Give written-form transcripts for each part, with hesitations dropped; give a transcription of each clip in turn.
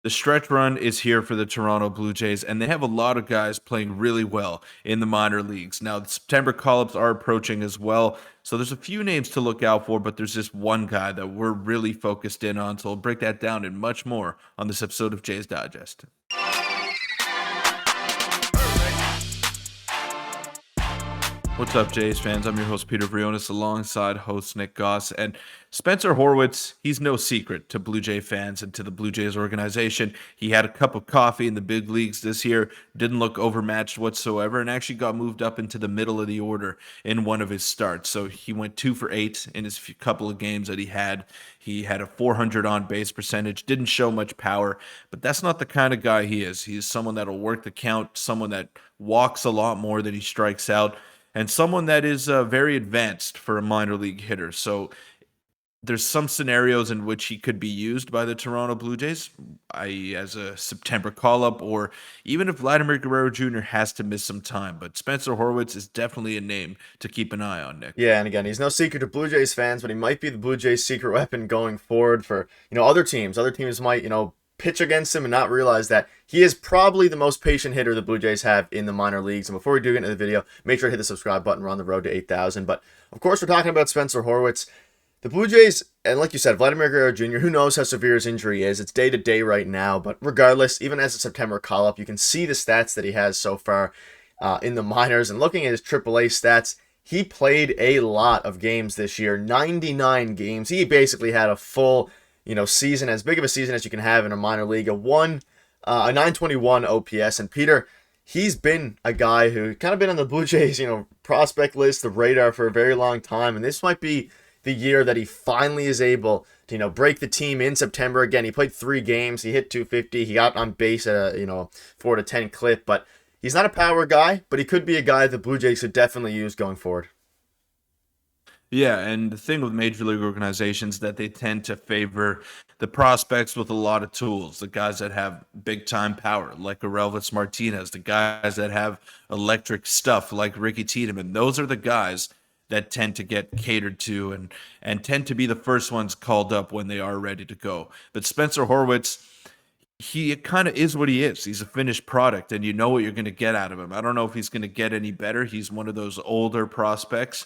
The stretch run is here for the Toronto Blue Jays, and they have a lot of guys playing really well in the minor leagues. Now, the September call-ups are approaching as well, so there's a few names to look out for, but there's just one guy that we're really focused in on, so we'll break that down and much more on this episode of Jays Digest. What's up, Jays fans? I'm your host, Peter Vryonis, alongside host Nick Gosse. And Spencer Horowitz, he's no secret to Blue Jay fans and to the Blue Jays organization. He had a cup of coffee in the big leagues this year, didn't look overmatched whatsoever, and actually got moved up into the middle of the order in one of his starts. So he went 2 for 8 in his couple of games that he had. He had a 400 on base percentage, didn't show much power, but that's not the kind of guy he is. He's someone that'll work the count, someone that walks a lot more than he strikes out, and someone that is very advanced for a minor league hitter. So there's some scenarios in which he could be used by the Toronto Blue Jays, i.e., as a September call-up, or even if Vladimir Guerrero Jr. has to miss some time. But Spencer Horowitz is definitely a name to keep an eye on, Nick. Yeah, and again, he's no secret to Blue Jays fans, but he might be the Blue Jays' secret weapon going forward for, other teams. Other teams might, pitch against him and not realize that he is probably the most patient hitter the Blue Jays have in the minor leagues. And before we do get into the video, make sure to hit the subscribe button. We're on the road to 8,000. But, of course, we're talking about Spencer Horowitz. The Blue Jays, and like you said, Vladimir Guerrero Jr., who knows how severe his injury is. It's day-to-day right now. But regardless, even as a September call-up, you can see the stats that he has so far in the minors. And looking at his AAA stats, he played a lot of games this year, 99 games. He basically had a full season, as big of a season as you can have in a minor league, a 921 OPS. And Peter, he's been a guy who kind of been on the Blue Jays, prospect list, the radar for a very long time. And this might be the year that he finally is able to, break the team in September. Again, he played 3 games. He hit 250. He got on base at a, 4 to 10 clip. But he's not a power guy, but he could be a guy the Blue Jays could definitely use going forward. Yeah, and the thing with major league organizations that they tend to favor the prospects with a lot of tools, the guys that have big time power, like Aurelvis Martinez, the guys that have electric stuff, like Ricky Tiedemann. Those are the guys that tend to get catered to and tend to be the first ones called up when they are ready to go. But Spencer Horowitz, he kind of is what he is. He's a finished product, and you know what you're going to get out of him. I don't know if he's going to get any better. He's one of those older prospects,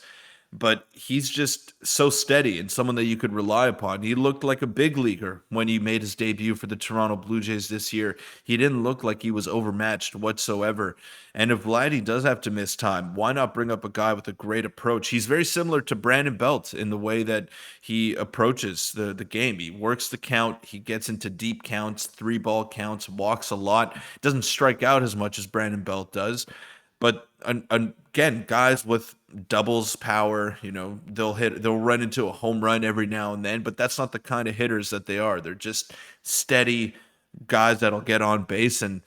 but he's just so steady and someone that you could rely upon. He looked like a big leaguer when he made his debut for the Toronto Blue Jays this year. He didn't look like he was overmatched whatsoever. And if Vladdy does have to miss time, why not bring up a guy with a great approach? He's very similar to Brandon Belt in the way that he approaches the game. He works the count. He gets into deep counts, 3-ball counts, walks a lot. Doesn't strike out as much as Brandon Belt does. But again, guys with doubles power, they'll run into a home run every now and then, but that's not the kind of hitters that they are. They're just steady guys that'll get on base, and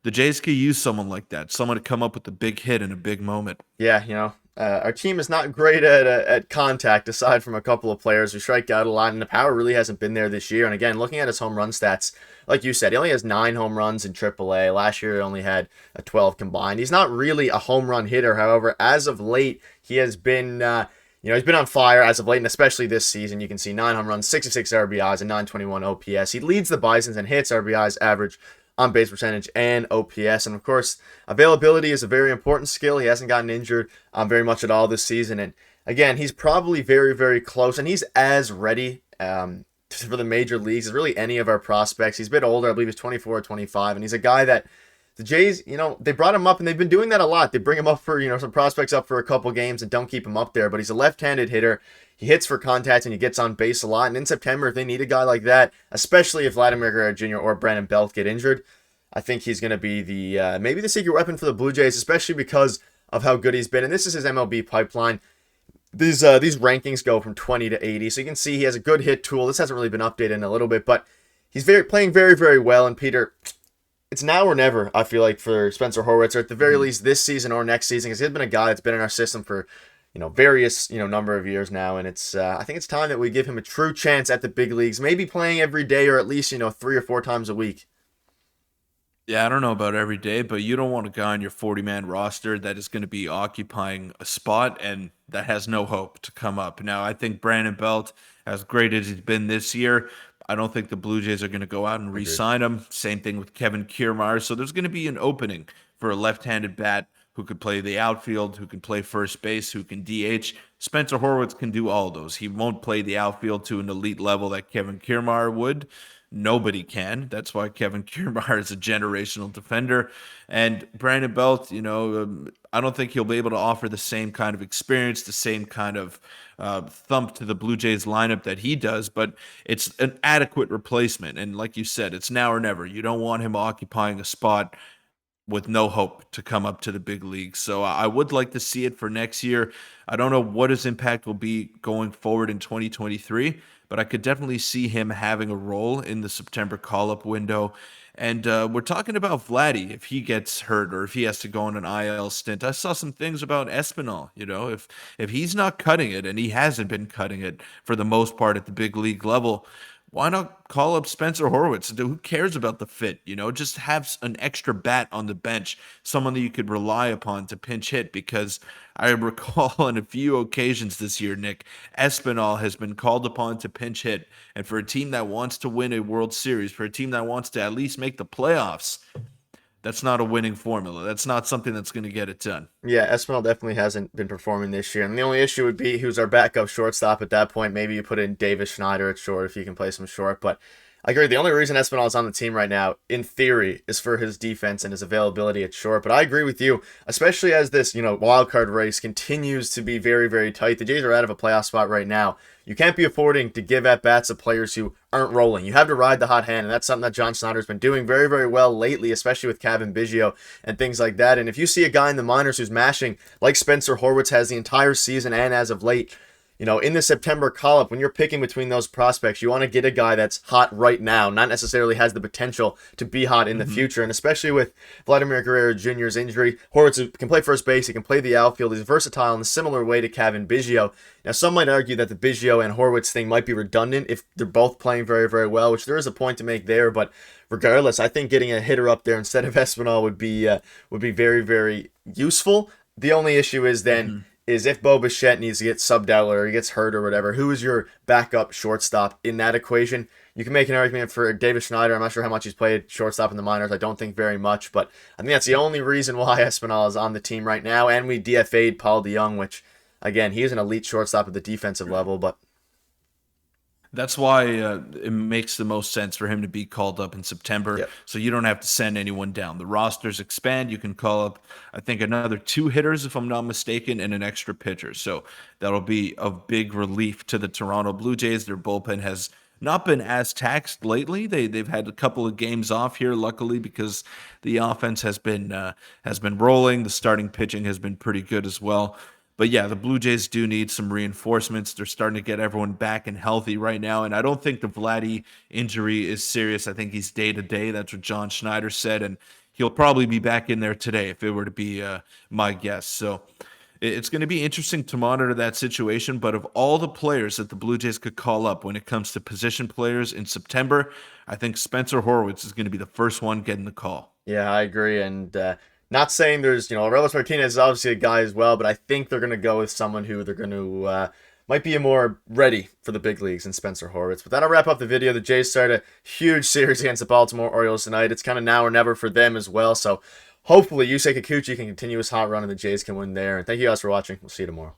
the Jays could use someone like that, someone to come up with a big hit in a big moment. Yeah, our team is not great at contact, aside from a couple of players who strike out a lot, and the power really hasn't been there this year. And again, looking at his home run stats, like you said, he only has 9 home runs in AAA. Last year, he only had a 12 combined. He's not really a home run hitter. However, as of late, he has been, he's been on fire as of late, and especially this season. You can see 9 home runs, 66 RBIs, and 921 OPS. He leads the Bisons and hits RBIs average on base percentage and OPS. And of course, availability is a very important skill. He hasn't gotten injured very much at all this season. And again, he's probably very, very close, and he's as ready for the major leagues as really any of our prospects. He's a bit older. I believe he's 24 or 25, and he's a guy that the Jays, they brought him up, and they've been doing that a lot. They bring him up for, some prospects up for a couple games and don't keep him up there. But he's a left-handed hitter. He hits for contact, and he gets on base a lot. And in September, if they need a guy like that, especially if Vladimir Guerrero Jr. or Brandon Belt get injured, I think he's going to be the maybe the secret weapon for the Blue Jays, especially because of how good he's been. And this is his MLB pipeline. These rankings go from 20 to 80, so you can see he has a good hit tool. This hasn't really been updated in a little bit, but he's playing very, very well. And Peter, it's now or never, I feel like, for Spencer Horowitz, or at the very least this season or next season, because he's been a guy that's been in our system for various number of years now, and it's I think it's time that we give him a true chance at the big leagues, maybe playing every day or at least 3 or 4 times a week. Yeah, I don't know about every day, but you don't want a guy on your 40-man roster that is going to be occupying a spot and that has no hope to come up. Now, I think Brandon Belt, as great as he's been this year, I don't think the Blue Jays are going to go out and Agreed. re-sign him. Same thing with Kevin Kiermaier. So there's going to be an opening for a left-handed bat who could play the outfield, who can play first base, who can DH. Spencer Horowitz can do all those. He won't play the outfield to an elite level that Kevin Kiermaier would. Nobody can. That's why Kevin Kiermaier is a generational defender. And Brandon Belt, I don't think he'll be able to offer the same kind of experience, the same kind of thump to the Blue Jays lineup that he does, but it's an adequate replacement. And like you said, it's now or never. You don't want him occupying a spot with no hope to come up to the big leagues. So I would like to see it for next year. I don't know what his impact will be going forward in 2023, but I could definitely see him having a role in the September call-up window. And we're talking about Vladdy if he gets hurt or if he has to go on an IL stint. I saw some things about Espinal. If he's not cutting it, and he hasn't been cutting it for the most part at the big league level, why not call up Spencer Horowitz? Who cares about the fit? Just have an extra bat on the bench, someone that you could rely upon to pinch hit. Because I recall on a few occasions this year, Nick, Espinal has been called upon to pinch hit. And for a team that wants to win a World Series, for a team that wants to at least make the playoffs, that's not a winning formula. That's not something that's going to get it done. Yeah, Espinal definitely hasn't been performing this year. And the only issue would be who's our backup shortstop at that point. Maybe you put in Davis Schneider at short if you can play some short. But I agree. The only reason Espinal is on the team right now, in theory, is for his defense and his availability at short. But I agree with you, especially as this, wild card race continues to be very, very tight. The Jays are out of a playoff spot right now. You can't be affording to give at-bats to players who aren't rolling. You have to ride the hot hand, and that's something that John Snyder's been doing very, very well lately, especially with Kevin Biggio and things like that. And if you see a guy in the minors who's mashing, like Spencer Horwitz has the entire season and as of late, in the September call-up, when you're picking between those prospects, you want to get a guy that's hot right now, not necessarily has the potential to be hot in the future. And especially with Vladimir Guerrero Jr.'s injury, Horwitz can play first base, he can play the outfield, he's versatile in a similar way to Kevin Biggio. Now, some might argue that the Biggio and Horwitz thing might be redundant if they're both playing very, very well, which there is a point to make there. But regardless, I think getting a hitter up there instead of Espinal would be very, very useful. The only issue is then is if Bo Bichette needs to get subbed out or he gets hurt or whatever, who is your backup shortstop in that equation? You can make an argument for Davis Schneider. I'm not sure how much he's played shortstop in the minors. I don't think very much, but I think that's the only reason why Espinal is on the team right now. And we DFA'd Paul DeJong, which, again, he is an elite shortstop at the defensive level, but that's why it makes the most sense for him to be called up in September. Yep. So you don't have to send anyone down. The rosters expand. You can call up, I think, another 2 hitters, if I'm not mistaken, and an extra pitcher. So that'll be a big relief to the Toronto Blue Jays. Their bullpen has not been as taxed lately. They've had a couple of games off here, luckily, because the offense has been rolling. The starting pitching has been pretty good as well. But yeah, the Blue Jays do need some reinforcements. They're starting to get everyone back and healthy right now. And I don't think the Vladdy injury is serious. I think he's day-to-day. That's what John Schneider said. And he'll probably be back in there today if it were to be my guess. So it's going to be interesting to monitor that situation. But of all the players that the Blue Jays could call up when it comes to position players in September, I think Spencer Horowitz is going to be the first one getting the call. yeah, I agree. And not saying there's, Aurelius Martinez is obviously a guy as well, but I think they're going to go with someone who they're going to might be more ready for the big leagues than Spencer Horwitz. But that'll wrap up the video. The Jays start a huge series against the Baltimore Orioles tonight. It's kind of now or never for them as well. So hopefully Yusei Kikuchi can continue his hot run and the Jays can win there. And thank you guys for watching. We'll see you tomorrow.